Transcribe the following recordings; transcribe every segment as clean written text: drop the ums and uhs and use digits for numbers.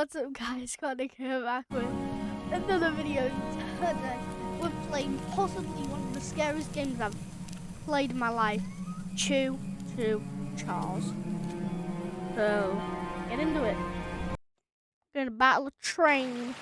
What's up, guys? Gonna come back with another video. Today we're playing possibly one of the scariest games I've played in my life, Choo-Choo Charles. So get into it. We're gonna battle a train.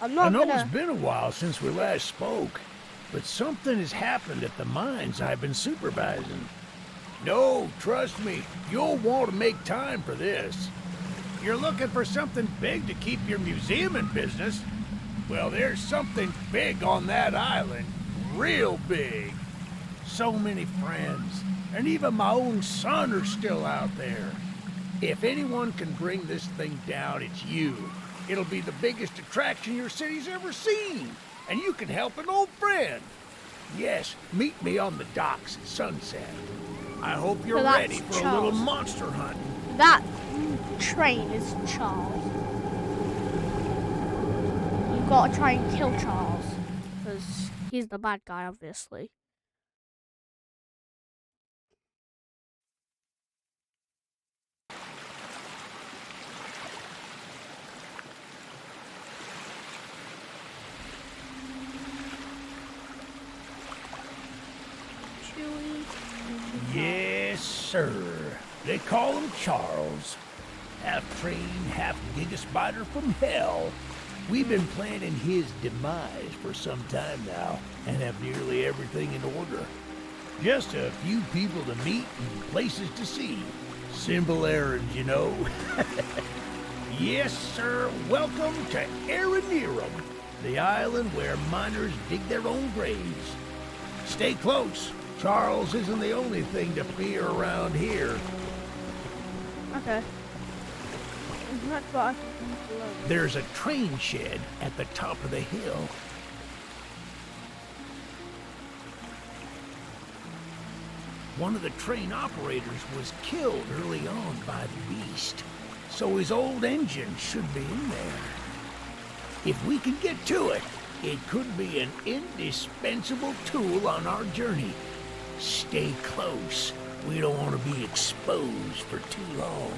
I know it's been a while since we last spoke, but something has happened at the mines I've been supervising. No, trust me, you'll want to make time for this. You're looking for something big to keep your museum in business? Well, there's something big on that island. Real big. So many friends, and even my own son are still out there. If anyone can bring this thing down, it's you. It'll be the biggest attraction your city's ever seen, and you can help an old friend. Yes, meet me on the docks at sunset. I hope you're ready for a little monster hunt. That train is Charles. You've got to try and kill Charles, because he's the bad guy, obviously. Yes, sir. They call him Charles. Half train, half giga-spider from hell. We've been planning his demise for some time now, and have nearly everything in order. Just a few people to meet and places to see. Simple errands, you know. Yes, sir. Welcome to Aranerum, the island where miners dig their own graves. Stay close. Charles isn't the only thing to fear around here. Okay. There's a train shed at the top of the hill. One of the train operators was killed early on by the beast, so his old engine should be in there. If we can get to it, it could be an indispensable tool on our journey. Stay close. We don't want to be exposed for too long.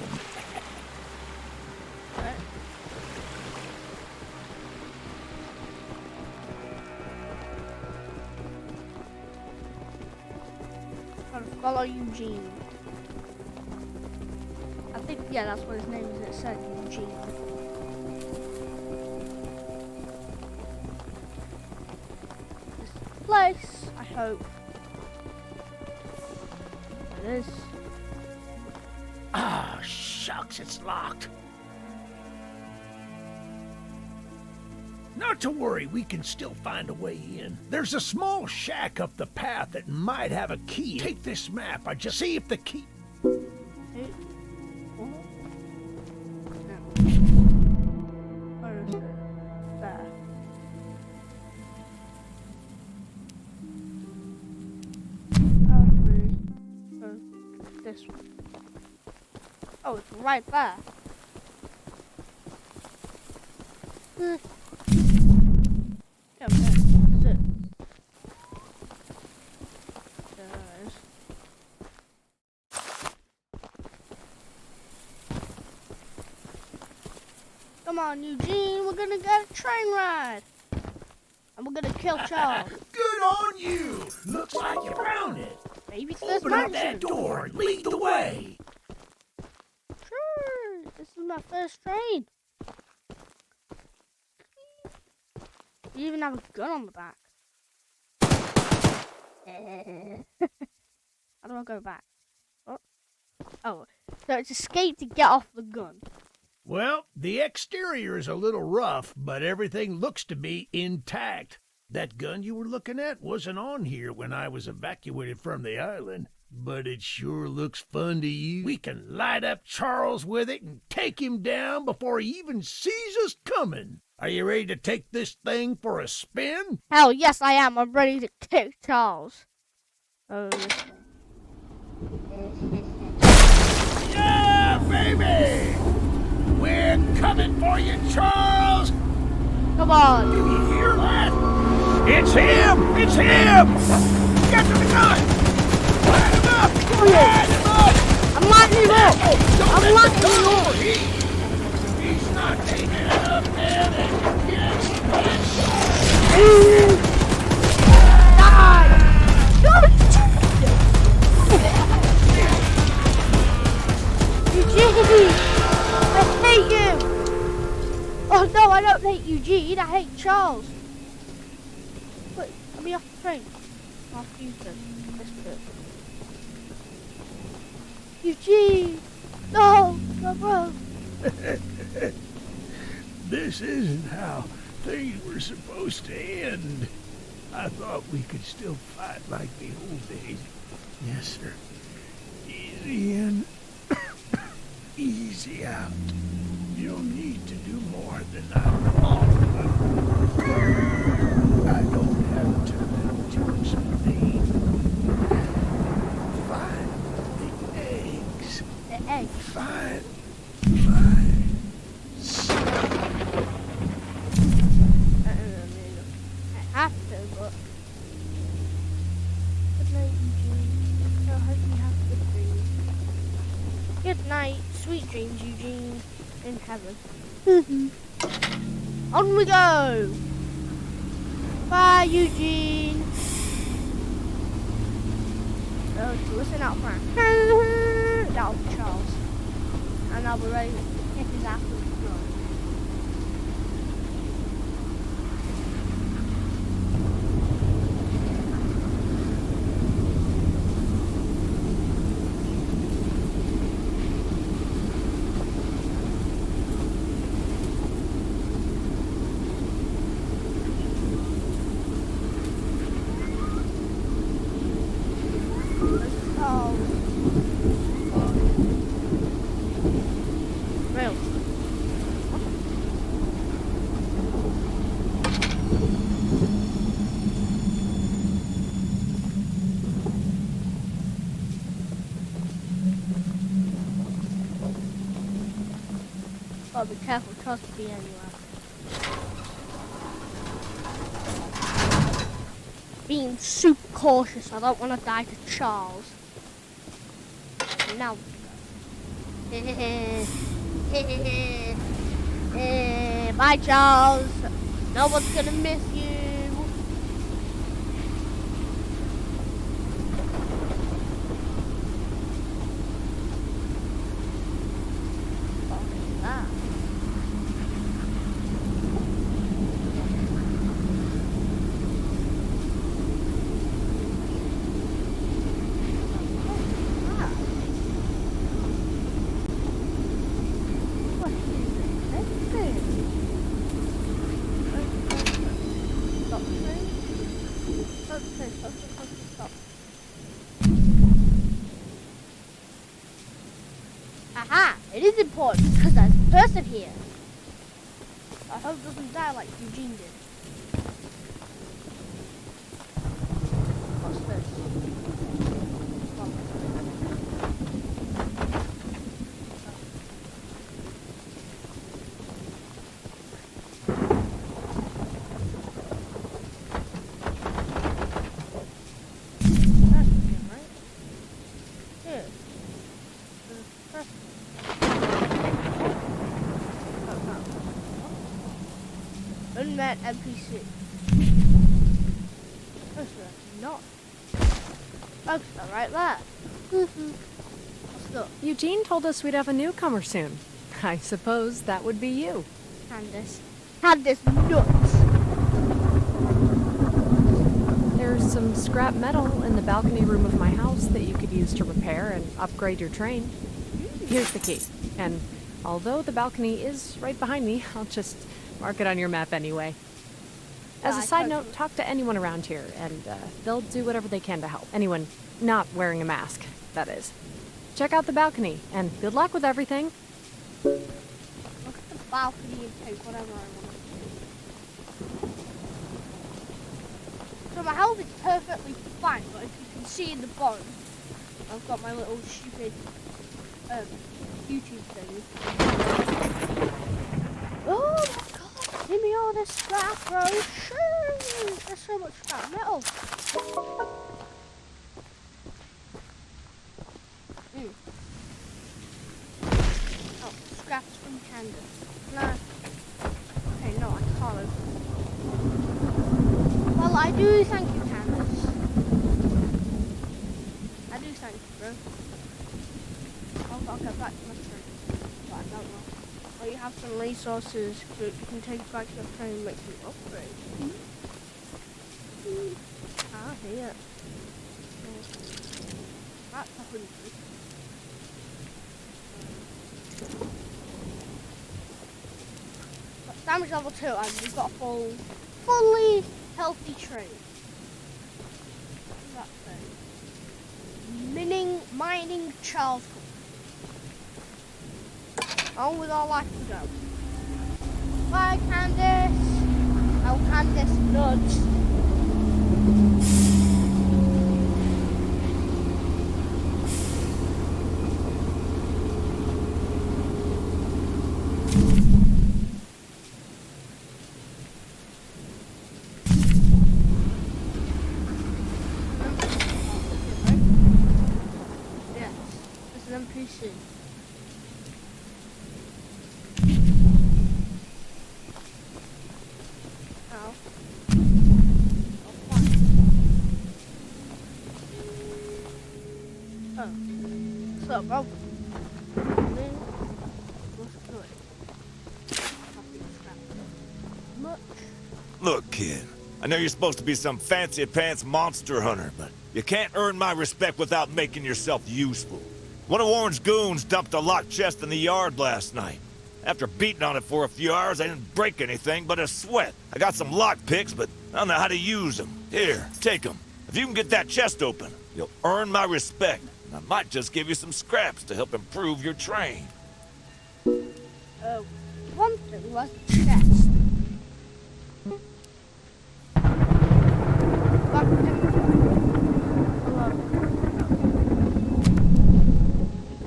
Gotta follow Eugene. I think, yeah, that's what his name is. It said Eugene. This place, I hope. It is. Ah, shucks, it's locked. Not to worry, we can still find a way in. There's a small shack up the path that might have a key. Take this map. I just see if the key... Where is it? There. This one. Oh, it's right there. Yeah, okay, that's it. There it is. Come on, Eugene, we're gonna get a train ride. And we're gonna kill Charles. Good on you! Looks like you found it. Maybe it's this Open up that door and lead the way. Sure, this is my first train. You even have a gun on the back. How do I go back? Oh, so it's escape to get off the gun. Well, the exterior is a little rough, but everything looks to be intact. That gun you were looking at wasn't on here when I was evacuated from the island, but it sure looks fun to use. We can light up Charles with it and take him down before he even sees us coming. Are you ready to take this thing for a spin? Hell yes, I am. I'm ready to kick Charles. Oh, this thing. Yeah, baby! We're coming for you, Charles! Come on. Do you hear that? It's him! It's him! Get to the gun! Light him up! Light him up! I'm lighting him up! Don't I'm let lighting the him gun up! overheat! Eugene! I hate you! Oh no, I don't hate Eugene, I hate Charles. Wait, let me off the train. Off Houston. This bit. Eugene! No! My bro! This isn't how things were supposed to end. I thought we could still fight like the old days. Yes, sir. Easy in, easy out. You don't need to do more than I'm all about. I don't have time to explain. Find the eggs. The egg. Find my son. I have to, but... Good night, Eugene. I hope you have good dreams. Good night, sweet dreams, Eugene. In heaven. On we go! Bye, Eugene! So, listen out for that'll be Charles. And I'll be ready to kick his ass with the floor. Oh, be careful, Charles could be anywhere. Being super cautious, I don't want to die to Charles. Now. Bye, Charles. No one's gonna miss you. Aha! It is important because there's a person here. I hope it doesn't die like Eugene did. What's this? Unmet NPC. That's not. Oh, right there. What's up? Eugene told us we'd have a newcomer soon. I suppose that would be you. Candace nuts. There's some scrap metal in the balcony room of my house that you could use to repair and upgrade your train. Here's the key. And although the balcony is right behind me, I'll just mark it on your map anyway. As a side note, talk to anyone around here, and they'll do whatever they can to help. Anyone not wearing a mask, that is. Check out the balcony, and good luck with everything. Look at the balcony and take whatever I want. So my health is perfectly fine, but if you can see in the bottom, I've got my little stupid YouTube thing. Oh my god! Give me all this scrap, bro! Shoo! There's so much scrap metal. Oh, scraps from Candace. No. Okay, no, I can't open it. Well, I do thank you, Candace. I do thank you, bro. I'll get back to my train. have some resources that you can take back to your train and make some upgrades. Ah, here. That's 100. That's damage level 2, and we've got a fully healthy train. What's that thing? Mining Charles. On with our life to go. Bye, Candace. Oh, Candace, nuts. Yes, it's an NPC. So, bro. Look, kid, I know you're supposed to be some fancy-pants monster hunter, but you can't earn my respect without making yourself useful. One of Warren's goons dumped a locked chest in the yard last night. After beating on it for a few hours, I didn't break anything but a sweat. I got some lockpicks, but I don't know how to use them. Here, take them. If you can get that chest open, you'll earn my respect. I might just give you some scraps to help improve your train. One thing was the chest.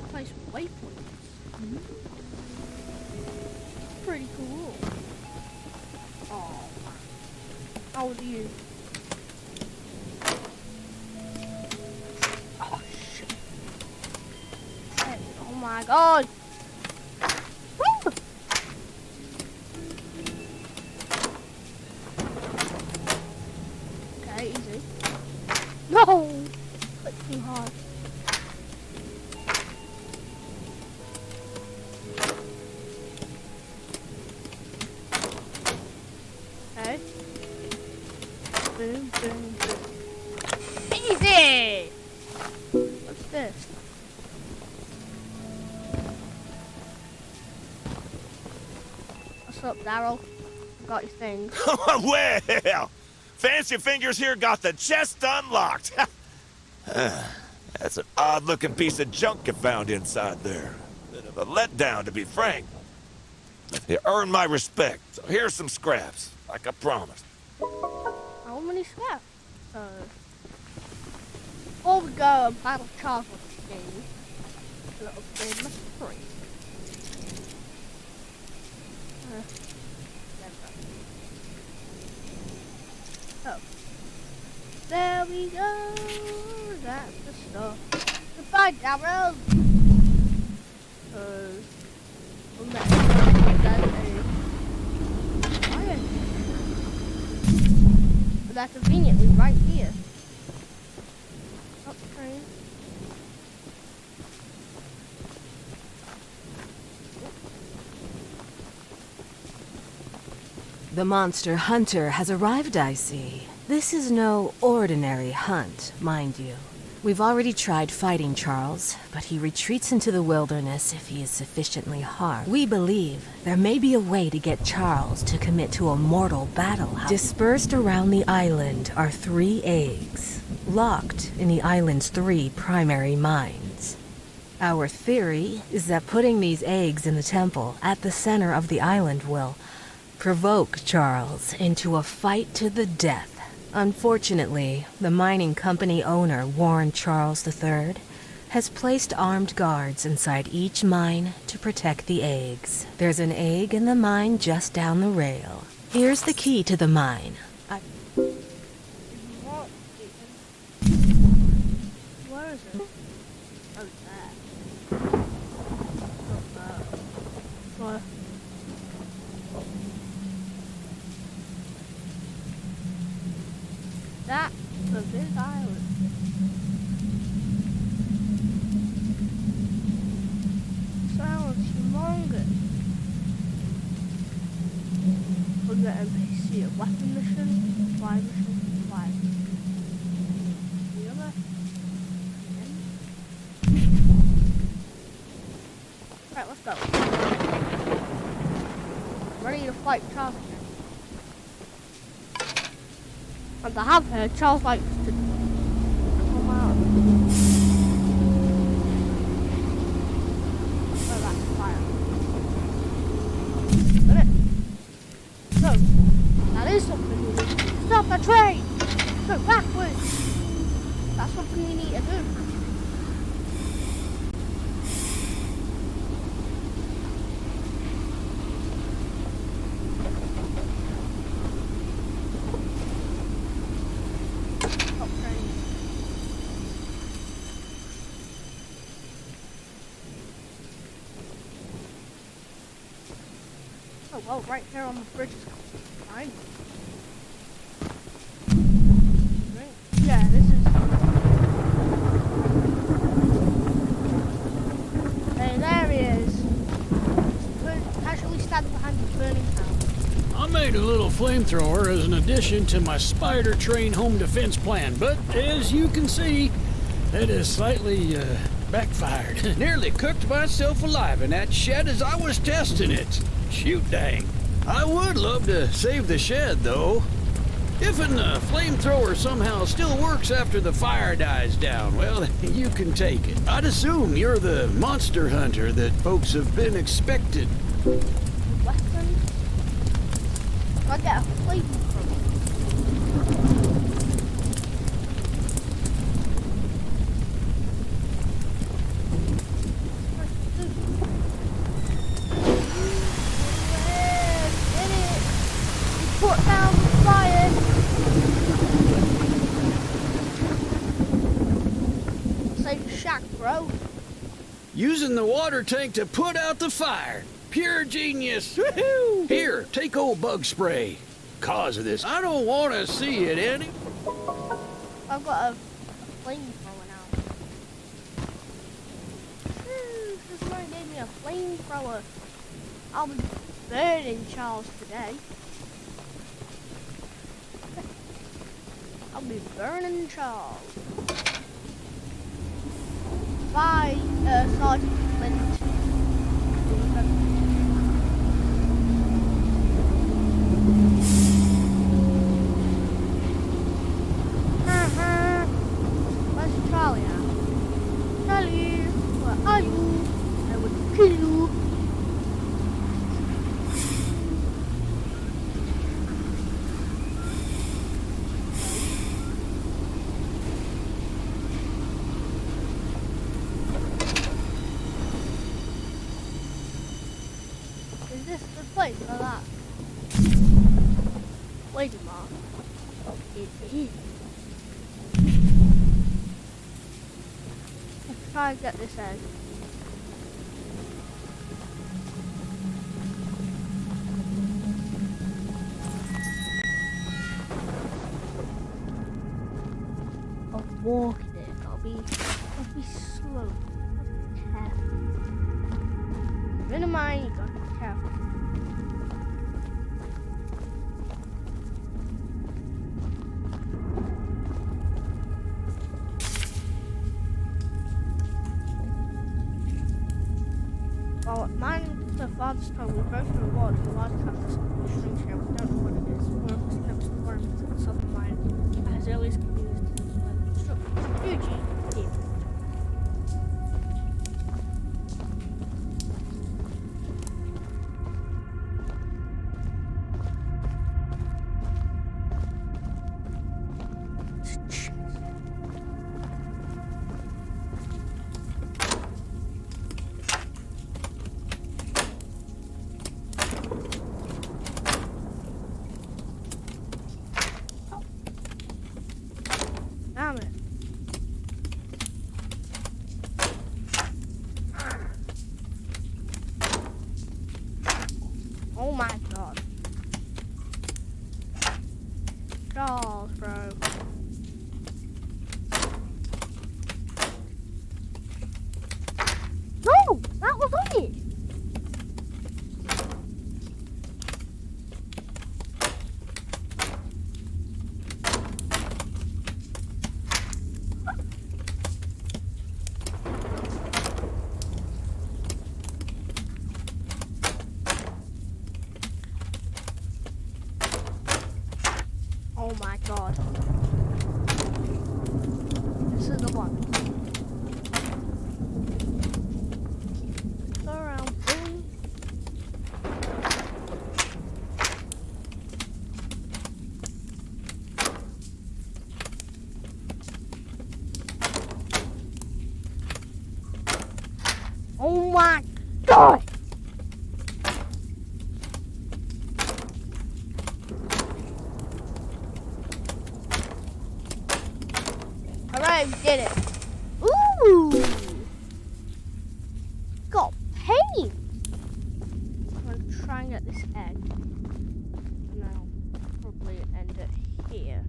Place waypoints. Pretty cool. Oh, how old are you? Oh my god! Woo! Okay, easy. No! Click too hard. Okay. Boom, boom, boom. Easy! What's this? What's up, Daryl? Got your things. Well, Fancy Fingers here got the chest unlocked. That's an odd-looking piece of junk you found inside there. Bit of a letdown, to be frank. You earned my respect, so here's some scraps, like I promised. How many scraps? Before we go and battle Charles with this game, I'll upgrade my screen. Oh. There we go. That's the stuff. Goodbye, Daryl. That's conveniently right here. Up train. The monster hunter has arrived, I see. This is no ordinary hunt, mind you. We've already tried fighting Charles, but he retreats into the wilderness if he is sufficiently harmed. We believe there may be a way to get Charles to commit to a mortal battle. Dispersed around the island are 3 eggs, locked in the island's 3 primary mines. Our theory is that putting these eggs in the temple at the center of the island will provoke Charles into a fight to the death. Unfortunately, the mining company owner, Warren Charles III, has placed armed guards inside each mine to protect the eggs. There's an egg in the mine just down the rail. Here's the key to the mine. Where is it? Oh, there. What? That's a big island. Sounds humongous. the NPC a weapon mission, supply mission, supply. The other. Right, let's go. Ready to fight Charles again. And I have heard Charles likes to come out. Oh, that's fire. Got it? So, that is something we need to do. Stop the train! Go backwards! That's something we need to do. Oh, well, right here on the bridge is fine. Right. Yeah, this is... Hey, there he is. Casually standing behind the burning house. I made a little flamethrower as an addition to my spider train home defense plan, but as you can see, it has slightly backfired. Nearly cooked myself alive in that shed as I was testing it. Shoot dang. I would love to save the shed, though. If a flamethrower somehow still works after the fire dies down, well, you can take it. I'd assume you're the monster hunter that folks have been expected. Weapon? I get a flamethrower. Put down the fire. Save the shack, bro. Using the water tank to put out the fire. Pure genius. Woohoo! Here, take old bug spray. Cause of this, I don't want to see it any. I've got a flamethrower now. This man gave me a flamethrower. I'll be burning Charles today. I'll be burning Charles. Bye, Sergeant Flint. Where's Charlie at? Charlie, where are you? I will kill you. Is this the place for that? Wait a minute. It is. Let's try and get this egg. I'll walk it. I'll be slow. Careful. You're in a mine, you gotta be careful. Well, mine the farthest time we go through water, the last time this strange here, we don't know what it is. We're obviously next to worms in the southern mine. As early as confused Eugene, here. Damn it. Oh my god. Charles, bro. No! That was on it! God. This is the one. Go around, boom. Oh my God! Alright, we did it. Ooh! Got paint! I'm gonna try and get this egg. And I'll probably end it here.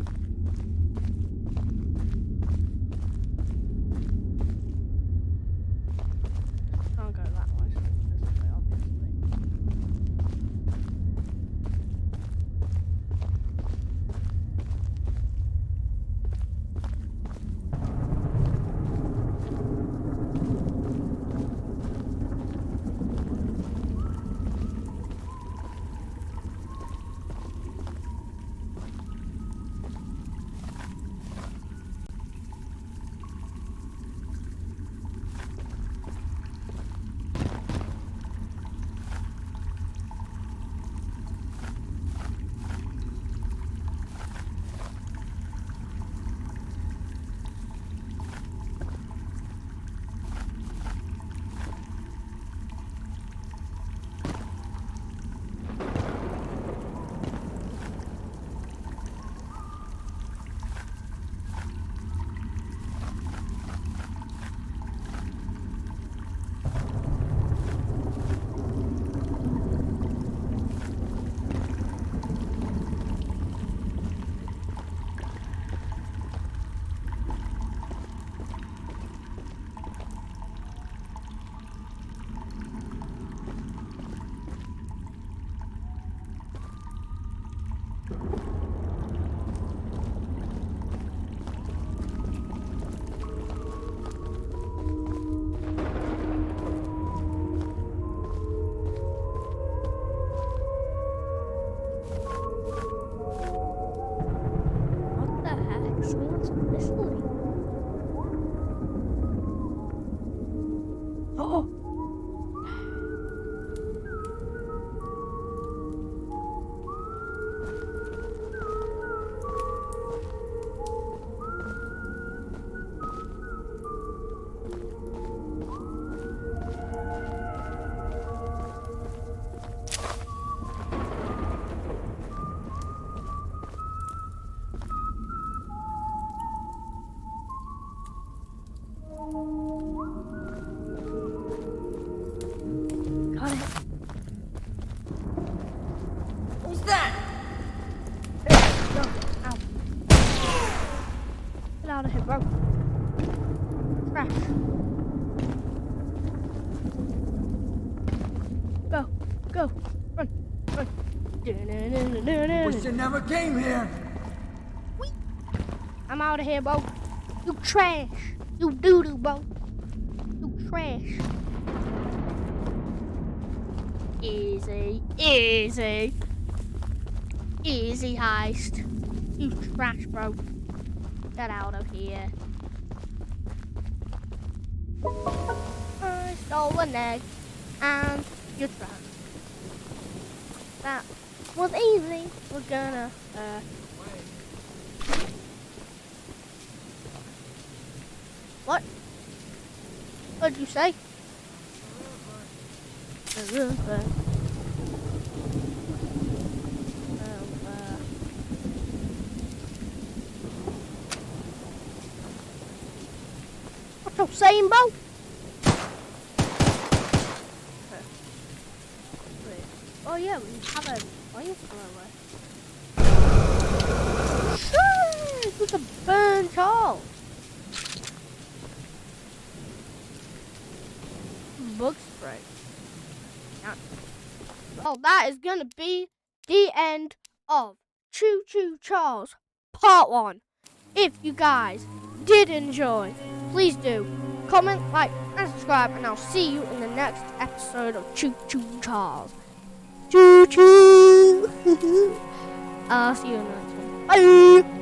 Can't go that way, so this way, obviously. What the heck? Someone's whistling. Oh! Got it. Who's that? Go. Ow. Get out of here, bro. Crash. Go. Go. Run. Run. Wish you never came here. I'm out of here, bro. You trash. You doo-doo, bro. You trash. Easy. Easy. Easy heist. You trash, bro. Get out of here. I stole an egg and you trash. That was easy. We're gonna, What? What'd you say? What you saying, bro? Oh yeah, we have a flamethrower. Sure, we can burn Charles. Bug spray. Well, that is gonna be the end of Choo-Choo Charles Part 1. If you guys did enjoy, please do comment, like, and subscribe, and I'll see you in the next episode of Choo-Choo Charles. Choo-choo! I'll see you in the next one. Bye!